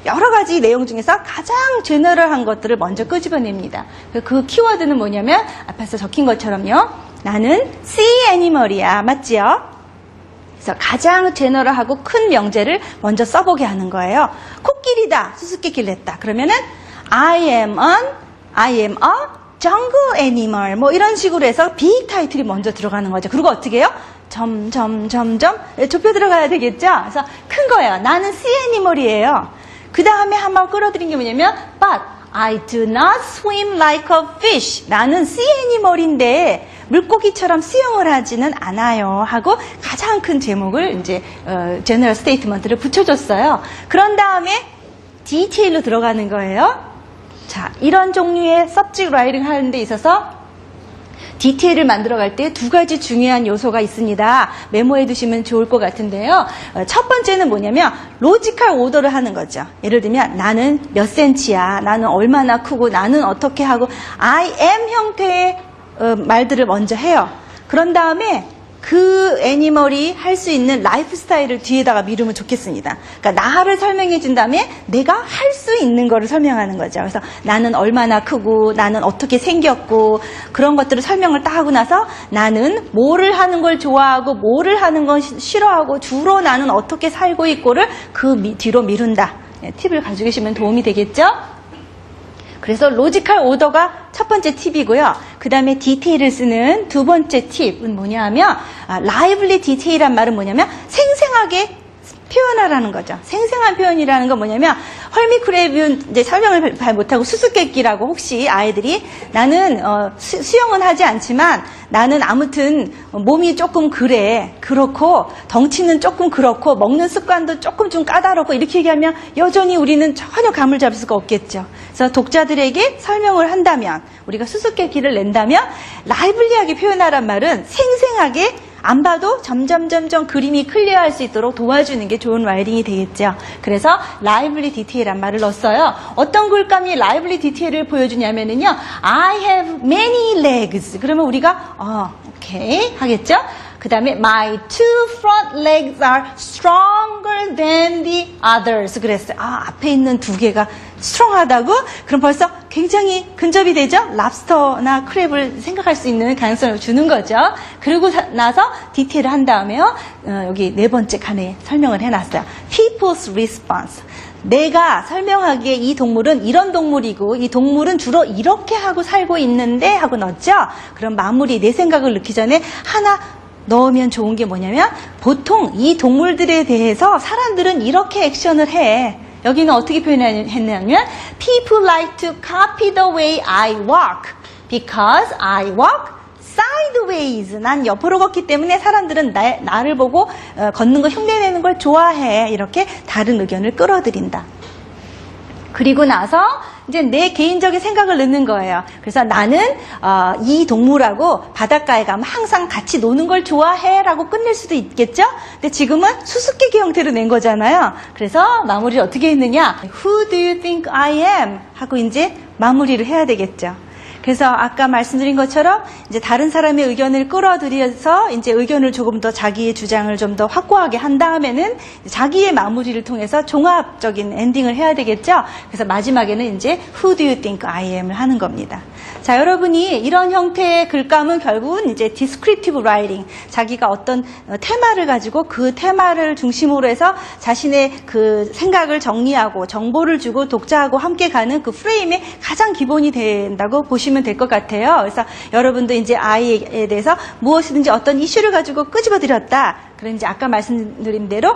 여러 가지 내용 중에서 가장 제너럴한 것들을 먼저 끄집어냅니다. 그 키워드는 뭐냐면 앞에서 적힌 것처럼요. 나는 sea animal이야. 맞지요? 그래서 가장 제너럴하고 큰 명제를 먼저 써보게 하는 거예요. 코끼리다. 수수께끼를 냈다. 그러면은 I am a jungle animal. 뭐 이런 식으로 해서 빅 타이틀이 먼저 들어가는 거죠. 그리고 어떻게 해요? 좁혀 들어가야 되겠죠? 그래서 큰 거예요. 나는 sea animal이에요. 그 다음에 한번 끌어들인 게 뭐냐면 But I do not swim like a fish. 나는 sea animal인데 물고기처럼 수영을 하지는 않아요. 하고 가장 큰 제목을 이제 제너럴 스테이트먼트를 붙여줬어요. 그런 다음에 디테일로 들어가는 거예요. 자, 이런 종류의 서브젝트 라이팅 하는 데 있어서 디테일을 만들어갈 때 두 가지 중요한 요소가 있습니다. 메모해 두시면 좋을 것 같은데요. 첫 번째는 뭐냐면 로지컬 오더를 하는 거죠. 예를 들면 나는 몇 센치야, 나는 얼마나 크고, 나는 어떻게 하고 I am 형태의 말들을 먼저 해요. 그런 다음에 그 애니멀이 할 수 있는 라이프 스타일을 뒤에다가 미루면 좋겠습니다. 그러니까 나를 설명해 준 다음에 내가 할 수 있는 거를 설명하는 거죠. 그래서 나는 얼마나 크고, 나는 어떻게 생겼고, 그런 것들을 설명을 딱 하고 나서 나는 뭐를 하는 걸 좋아하고, 뭐를 하는 건 싫어하고, 주로 나는 어떻게 살고 있고를 그 뒤로 미룬다. 팁을 가지고 계시면 도움이 되겠죠? 그래서 로지컬 오더가 첫 번째 팁이고요. 그 다음에 디테일을 쓰는 두 번째 팁은 뭐냐 하면 라이블리 디테일한 말은 뭐냐면 생생하게 표현하라는 거죠. 생생한 표현이라는 건 뭐냐면 헐미크랩은 이제 설명을 잘 못하고 수수께끼라고 혹시 아이들이 나는 수영은 하지 않지만 나는 아무튼 몸이 조금 그렇고 덩치는 조금 그렇고 먹는 습관도 조금 좀 까다롭고 이렇게 얘기하면 여전히 우리는 전혀 감을 잡을 수가 없겠죠. 그래서 독자들에게 설명을 한다면 우리가 수수께끼를 낸다면 라이블리하게 표현하란 말은 생생하게 안 봐도 점점 그림이 클리어할 수 있도록 도와주는 게 좋은 라이팅이 되겠죠. 그래서 라이블리 디테일한 말을 넣었어요. 어떤 글감이 라이블리 디테일을 보여주냐면요. I have many legs. 그러면 우리가 오케이 하겠죠? 그 다음에 my two front legs are stronger than the others. 그랬어요. 앞에 있는 두 개가 스트롱하다고? 그럼 벌써 굉장히 근접이 되죠? 랍스터나 크랩을 생각할 수 있는 가능성을 주는 거죠. 그리고 나서 디테일을 한 다음에요. 여기 네 번째 칸에 설명을 해놨어요. People's response. 내가 설명하기에 이 동물은 이런 동물이고 이 동물은 주로 이렇게 하고 살고 있는데 하고 넣었죠? 그럼 마무리 내 생각을 넣기 전에 하나 넣으면 좋은 게 뭐냐면 보통 이 동물들에 대해서 사람들은 이렇게 액션을 해. 여기는 어떻게 표현했냐면 People like to copy the way I walk because I walk sideways. 난 옆으로 걷기 때문에 사람들은 나를 보고 걷는 거 흉내내는 걸 좋아해. 이렇게 다른 의견을 끌어들인다. 그리고 나서 이제 내 개인적인 생각을 넣는 거예요. 그래서 나는 이 동물하고 바닷가에 가면 항상 같이 노는 걸 좋아해 라고 끝낼 수도 있겠죠? 근데 지금은 수수께끼 형태로 낸 거잖아요. 그래서 마무리를 어떻게 했느냐? Who do you think I am? 하고 이제 마무리를 해야 되겠죠. 그래서 아까 말씀드린 것처럼 이제 다른 사람의 의견을 끌어들여서 이제 의견을 조금 더 자기의 주장을 좀 더 확고하게 한 다음에는 자기의 마무리를 통해서 종합적인 엔딩을 해야 되겠죠. 그래서 마지막에는 이제 Who do you think I am을 하는 겁니다. 자, 여러분이 이런 형태의 글감은 결국은 이제 descriptive writing, 자기가 어떤 테마를 가지고 그 테마를 중심으로 해서 자신의 그 생각을 정리하고 정보를 주고 독자하고 함께 가는 그 프레임의 가장 기본이 된다고 보시면 될 것 같아요. 그래서 여러분도 이제 아이에 대해서 무엇이든지 어떤 이슈를 가지고 끄집어드렸다. 그럼 이제 아까 말씀드린 대로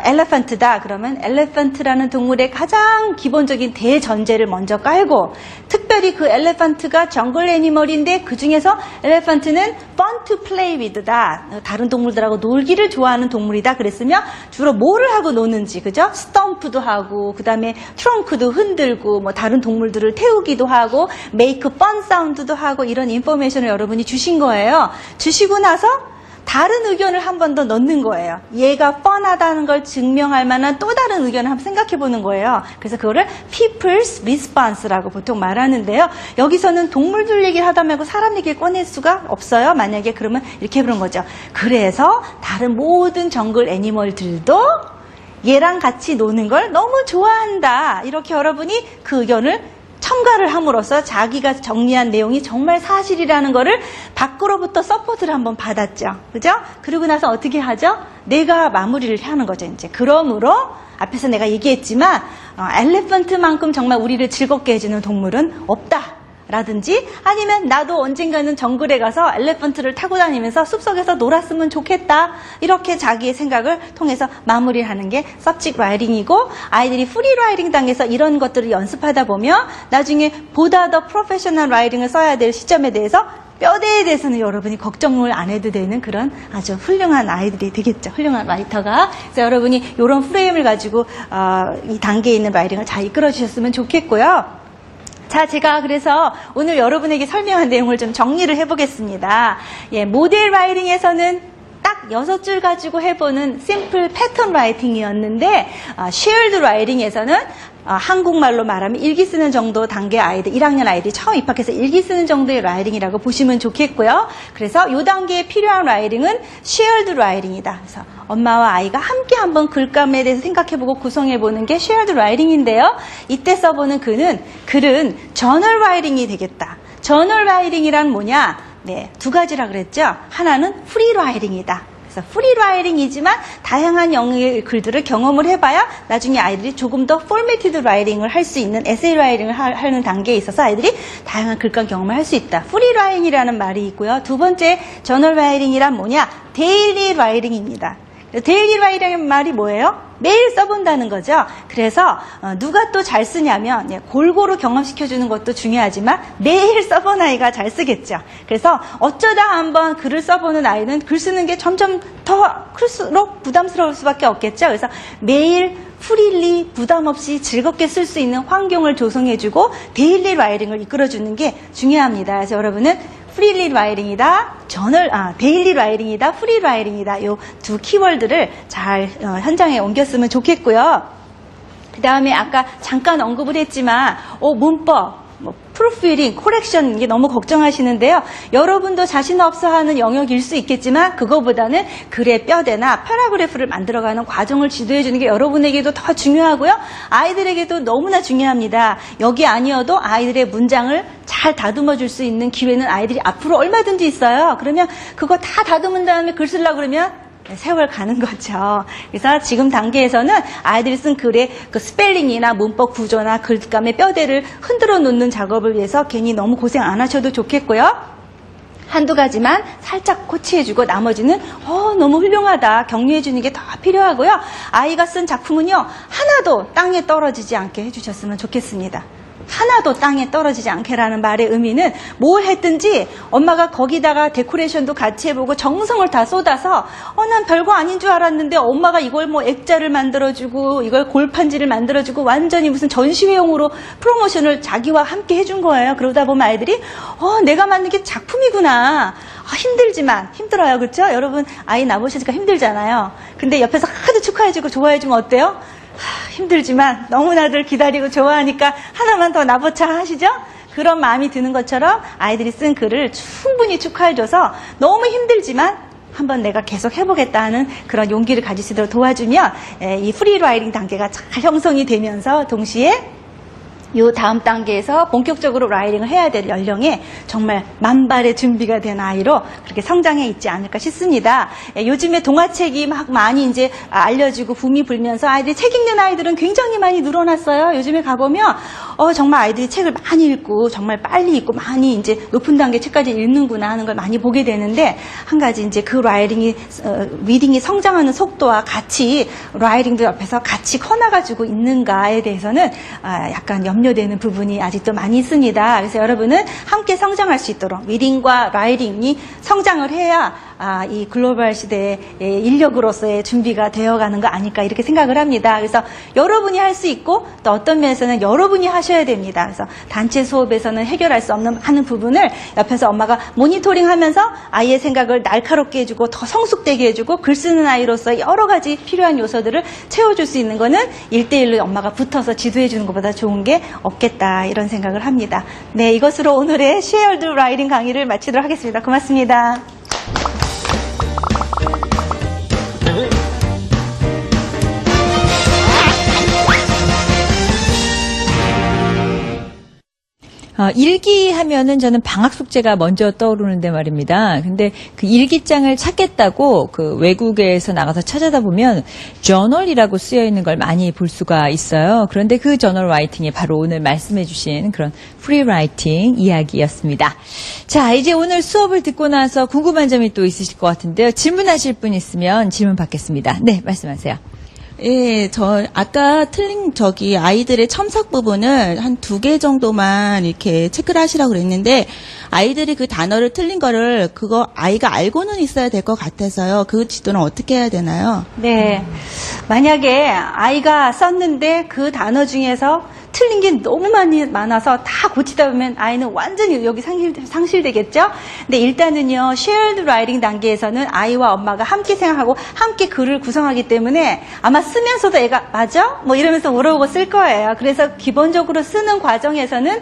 엘레펀트다. 그러면 엘레펀트라는 동물의 가장 기본적인 대전제를 먼저 깔고 특별히 그 엘레펀트가 정글 애니멀인데 그 중에서 엘레펀트는 fun to play with다. 다른 동물들하고 놀기를 좋아하는 동물이다. 그랬으면 주로 뭐를 하고 노는지, 그죠? 스톰프도 하고 그 다음에 트렁크도 흔들고 뭐 다른 동물들을 태우기도 하고 make fun 사운드도 하고 이런 인포메이션을 여러분이 주신 거예요. 주시고 나서 다른 의견을 한 번 더 넣는 거예요. 얘가 뻔하다는 걸 증명할 만한 또 다른 의견을 한번 생각해 보는 거예요. 그래서 그거를 people's response라고 보통 말하는데요. 여기서는 동물들 얘기를 하다 말고 사람 얘기를 꺼낼 수가 없어요. 만약에 그러면 이렇게 해보는 거죠. 그래서 다른 모든 정글 애니멀들도 얘랑 같이 노는 걸 너무 좋아한다. 이렇게 여러분이 그 의견을 첨가를 함으로써 자기가 정리한 내용이 정말 사실이라는 거를 밖으로부터 서포트를 한번 받았죠. 그죠? 그러고 나서 어떻게 하죠? 내가 마무리를 하는 거죠, 이제. 그러므로 앞에서 내가 얘기했지만 엘리펀트만큼 정말 우리를 즐겁게 해주는 동물은 없다. 라든지 아니면 나도 언젠가는 정글에 가서 엘리펀트를 타고 다니면서 숲속에서 놀았으면 좋겠다. 이렇게 자기의 생각을 통해서 마무리를 하는 게 서브젝트 라이팅이고, 아이들이 프리 라이팅 당에서 이런 것들을 연습하다 보면 나중에 보다 더 프로페셔널 라이팅을 써야 될 시점에 대해서 뼈대에 대해서는 여러분이 걱정을 안 해도 되는 그런 아주 훌륭한 아이들이 되겠죠. 훌륭한 라이터가. 그래서 여러분이 이런 프레임을 가지고 이 단계에 있는 라이팅을 잘 이끌어 주셨으면 좋겠고요. 자, 제가 그래서 오늘 여러분에게 설명한 내용을 좀 정리를 해보겠습니다. 예, 모델 라이팅에서는 딱 6줄 가지고 해보는 심플 패턴 라이팅이었는데, 쉐어드 라이팅에서는 한국말로 말하면 일기 쓰는 정도 단계 아이들, 1학년 아이들이 처음 입학해서 일기 쓰는 정도의 라이팅이라고 보시면 좋겠고요. 그래서 이 단계에 필요한 라이팅은 쉐어드 라이팅이다. 그래서 엄마와 아이가 함께 한번 글감에 대해서 생각해보고 구성해보는 게 쉐어드 라이팅인데요. 이때 써보는 글은 저널 라이팅이 되겠다. 저널 라이팅이란 뭐냐? 네, 두 가지라 그랬죠. 하나는 프리 라이팅이다. 그래서 프리 라이팅이지만 다양한 영역의 글들을 경험을 해봐야 나중에 아이들이 조금 더 포매티드 라이팅을 할 수 있는 에세이 라이팅을 하는 단계에 있어서 아이들이 다양한 글감 경험을 할 수 있다. 프리 라이팅이라는 말이 있고요. 두 번째 저널 라이팅이란 뭐냐? 데일리 라이팅입니다. 데일리 라이팅의 말이 뭐예요? 매일 써본다는 거죠. 그래서 누가 또 잘 쓰냐면 골고루 경험시켜주는 것도 중요하지만 매일 써본 아이가 잘 쓰겠죠. 그래서 어쩌다 한번 글을 써보는 아이는 글 쓰는 게 점점 더 클수록 부담스러울 수밖에 없겠죠. 그래서 매일 프릴리 부담 없이 즐겁게 쓸 수 있는 환경을 조성해주고 데일리 라이팅을 이끌어주는 게 중요합니다. 그래서 여러분은 프릴리 라이팅이다, 데일리 라이팅이다, 프리 라이팅이다. 이 두 키워드를 잘 현장에 옮겼으면 좋겠고요. 그 다음에 아까 잠깐 언급을 했지만, 문법, 프로필링, 코렉션 이게 너무 걱정하시는데요. 여러분도 자신 없어하는 영역일 수 있겠지만 그거보다는 글의 뼈대나 패러그래프를 만들어가는 과정을 지도해 주는 게 여러분에게도 더 중요하고요. 아이들에게도 너무나 중요합니다. 여기 아니어도 아이들의 문장을 잘 다듬어 줄 수 있는 기회는 아이들이 앞으로 얼마든지 있어요. 그러면 그거 다 다듬은 다음에 글 쓰려고 그러면 세월 가는 거죠. 그래서 지금 단계에서는 아이들이 쓴 글의 그 스펠링이나 문법 구조나 글감의 뼈대를 흔들어 놓는 작업을 위해서 괜히 너무 고생 안 하셔도 좋겠고요. 한두 가지만 살짝 코치해주고 나머지는 너무 훌륭하다 격려해주는 게 더 필요하고요. 아이가 쓴 작품은요, 하나도 땅에 떨어지지 않게 해주셨으면 좋겠습니다. 하나도 땅에 떨어지지 않게라는 말의 의미는 뭘 했든지 엄마가 거기다가 데코레이션도 같이 해보고 정성을 다 쏟아서 난 별거 아닌 줄 알았는데 엄마가 이걸 액자를 만들어주고 이걸 골판지를 만들어주고 완전히 무슨 전시회용으로 프로모션을 자기와 함께 해준 거예요. 그러다 보면 아이들이 내가 만든 게 작품이구나. 힘들지만 힘들어요. 그렇죠? 여러분 아이 낳으시니까 힘들잖아요. 근데 옆에서 하도 축하해주고 좋아해주면 어때요? 힘들지만 너무나들 기다리고 좋아하니까 하나만 더 나보자 하시죠? 그런 마음이 드는 것처럼 아이들이 쓴 글을 충분히 축하해줘서 너무 힘들지만 한번 내가 계속 해보겠다 하는 그런 용기를 가질 수 있도록 도와주면 이 프리 라이팅 단계가 잘 형성이 되면서 동시에 이 다음 단계에서 본격적으로 라이팅을 해야 될 연령에 정말 만발의 준비가 된 아이로 그렇게 성장해 있지 않을까 싶습니다. 요즘에 동화책이 막 많이 이제 알려지고 붐이 불면서 아이들이 책 읽는 아이들은 굉장히 많이 늘어났어요. 요즘에 가보면 정말 아이들이 책을 많이 읽고 정말 빨리 읽고 많이 이제 높은 단계 책까지 읽는구나 하는 걸 많이 보게 되는데, 한 가지 이제 그 리딩이 성장하는 속도와 같이 라이팅도 옆에서 같이 커나가지고 있는가에 대해서는 약간 염려되는 부분이 아직도 많이 있습니다. 그래서 여러분은 함께 성장할 수 있도록 리딩과 라이팅이 성장을 해야 이 글로벌 시대의 인력으로서의 준비가 되어가는 거 아닐까 이렇게 생각을 합니다. 그래서 여러분이 할 수 있고 또 어떤 면에서는 여러분이 하셔야 됩니다. 그래서 단체 수업에서는 해결할 수 없는 많은 부분을 옆에서 엄마가 모니터링하면서 아이의 생각을 날카롭게 해주고 더 성숙되게 해주고 글 쓰는 아이로서 여러 가지 필요한 요소들을 채워줄 수 있는 거는 1대1로 엄마가 붙어서 지도해주는 것보다 좋은 게 없겠다 이런 생각을 합니다. 네, 이것으로 오늘의 Shared Writing 강의를 마치도록 하겠습니다. 고맙습니다. 일기 하면은 저는 방학 숙제가 먼저 떠오르는데 말입니다. 근데 그 일기장을 찾겠다고 그 외국에서 나가서 찾아다 보면 저널이라고 쓰여 있는 걸 많이 볼 수가 있어요. 그런데 그 저널 라이팅이 바로 오늘 말씀해 주신 그런 프리 라이팅 이야기였습니다. 자, 이제 오늘 수업을 듣고 나서 궁금한 점이 또 있으실 것 같은데요. 질문하실 분 있으면 질문 받겠습니다. 네, 말씀하세요. 예, 아까 틀린 아이들의 첨삭 부분을 한 2개 정도만 이렇게 체크를 하시라고 그랬는데, 아이들이 그 단어를 틀린 거를 그거 아이가 알고는 있어야 될 것 같아서요. 그 지도는 어떻게 해야 되나요? 네. 만약에 아이가 썼는데 그 단어 중에서 틀린 게 너무 많아서 다 고치다 보면 아이는 완전히 여기 상실되겠죠? 근데 일단은요, shared writing 단계에서는 아이와 엄마가 함께 생각하고 함께 글을 구성하기 때문에 아마 쓰면서도 애가 맞아? 뭐 이러면서 물어보고 쓸 거예요. 그래서 기본적으로 쓰는 과정에서는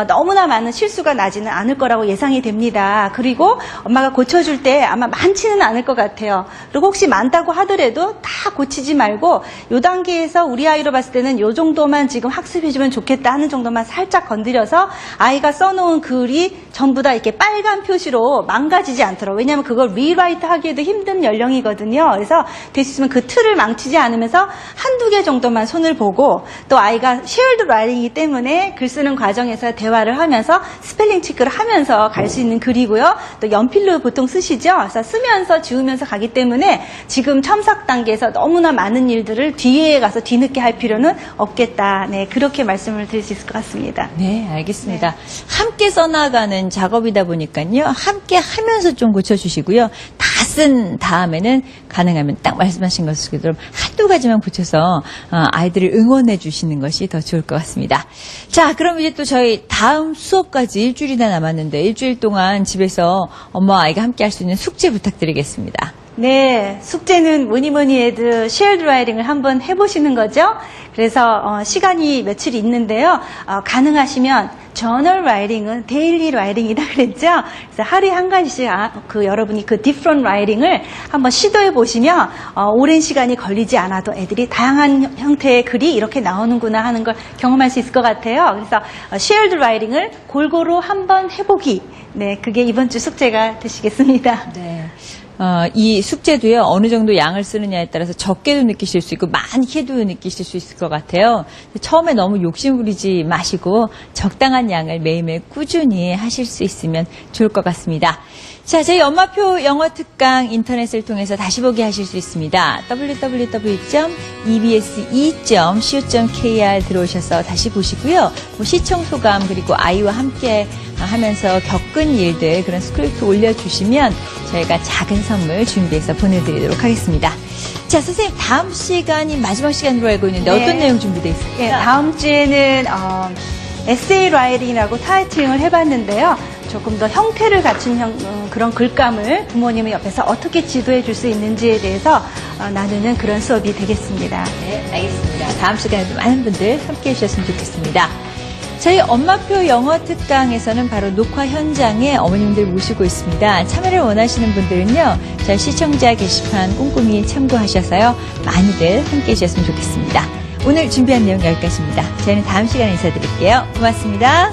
너무나 많은 실수가 나지는 않을 거라고 예상이 됩니다. 그리고 엄마가 고쳐줄 때 아마 많지는 않을 것 같아요. 그리고 혹시 많다고 하더라도 다 고치지 말고 이 단계에서 우리 아이로 봤을 때는 이 정도만 지금 학습해주면 좋겠다 하는 정도만 살짝 건드려서 아이가 써놓은 글이 전부 다 이렇게 빨간 표시로 망가지지 않도록, 왜냐하면 그걸 리라이트 하기에도 힘든 연령이거든요. 그래서 될 수 있으면 그 틀을 망치지 않으면서 한두 개 정도만 손을 보고, 또 아이가 shared writing이기 때문에 글 쓰는 과정에서 대화를 하면서 스펠링 체크를 하면서 갈 수 있는 글이고요. 또 연필로 보통 쓰시죠. 그래서 쓰면서 지우면서 가기 때문에 지금 첨삭 단계에서 너무나 많은 일들을 뒤에 가서 뒤늦게 할 필요는 없겠다. 네, 그렇게 말씀을 드릴 수 있을 것 같습니다. 네, 알겠습니다. 함께 써나가는 작업이다 보니까요. 함께 하면서 좀 고쳐주시고요. 다 쓴 다음에는 가능하면 딱 말씀하신 것처럼 한두 가지만 고쳐서 아이들을 응원해 주시는 것이 더 좋을 것 같습니다. 자, 그럼 이제 또 저희 다음 수업까지 일주일이나 남았는데 일주일 동안 집에서 엄마와 아이가 함께 할 수 있는 숙제 부탁드리겠습니다. 네, 숙제는 뭐니 해도 shared writing을 한번 해보시는 거죠. 그래서 시간이 며칠 있는데요. 가능하시면 journal writing은 daily writing이다 그랬죠. 그래서 하루에 한 가지씩 여러분이 그 different writing을 한번 시도해 보시면 오랜 시간이 걸리지 않아도 애들이 다양한 형태의 글이 이렇게 나오는구나 하는 걸 경험할 수 있을 것 같아요. 그래서 shared writing을 골고루 한번 해보기. 네, 그게 이번 주 숙제가 되시겠습니다. 네. 이 숙제도요, 어느 정도 양을 쓰느냐에 따라서 적게도 느끼실 수 있고, 많게도 느끼실 수 있을 것 같아요. 처음에 너무 욕심 부리지 마시고, 적당한 양을 매일매일 꾸준히 하실 수 있으면 좋을 것 같습니다. 자, 저희 엄마표 영어 특강 인터넷을 통해서 다시 보기 하실 수 있습니다. www.ebs2.co.kr 들어오셔서 다시 보시고요. 시청 소감, 그리고 아이와 함께 하면서 겪은 일들, 그런 스크립트 올려주시면 저희가 작은 선물 준비해서 보내드리도록 하겠습니다. 자, 선생님, 다음 시간이 마지막 시간으로 알고 있는데 네. 어떤 내용 준비되어 있습니까? 네, 다음 주에는 에세이 라이팅이라고 타이틀링을 해봤는데요. 조금 더 형태를 갖춘 그런 글감을 부모님의 옆에서 어떻게 지도해 줄 수 있는지에 대해서 나누는 그런 수업이 되겠습니다. 네, 알겠습니다. 다음 시간에도 많은 분들 함께해 주셨으면 좋겠습니다. 저희 엄마표 영어 특강에서는 바로 녹화 현장에 어머님들 모시고 있습니다. 참여를 원하시는 분들은요, 저희 시청자 게시판 꼼꼼히 참고하셔서요, 많이들 함께해 주셨으면 좋겠습니다. 오늘 준비한 내용 여기까지입니다. 저희는 다음 시간에 인사드릴게요. 고맙습니다.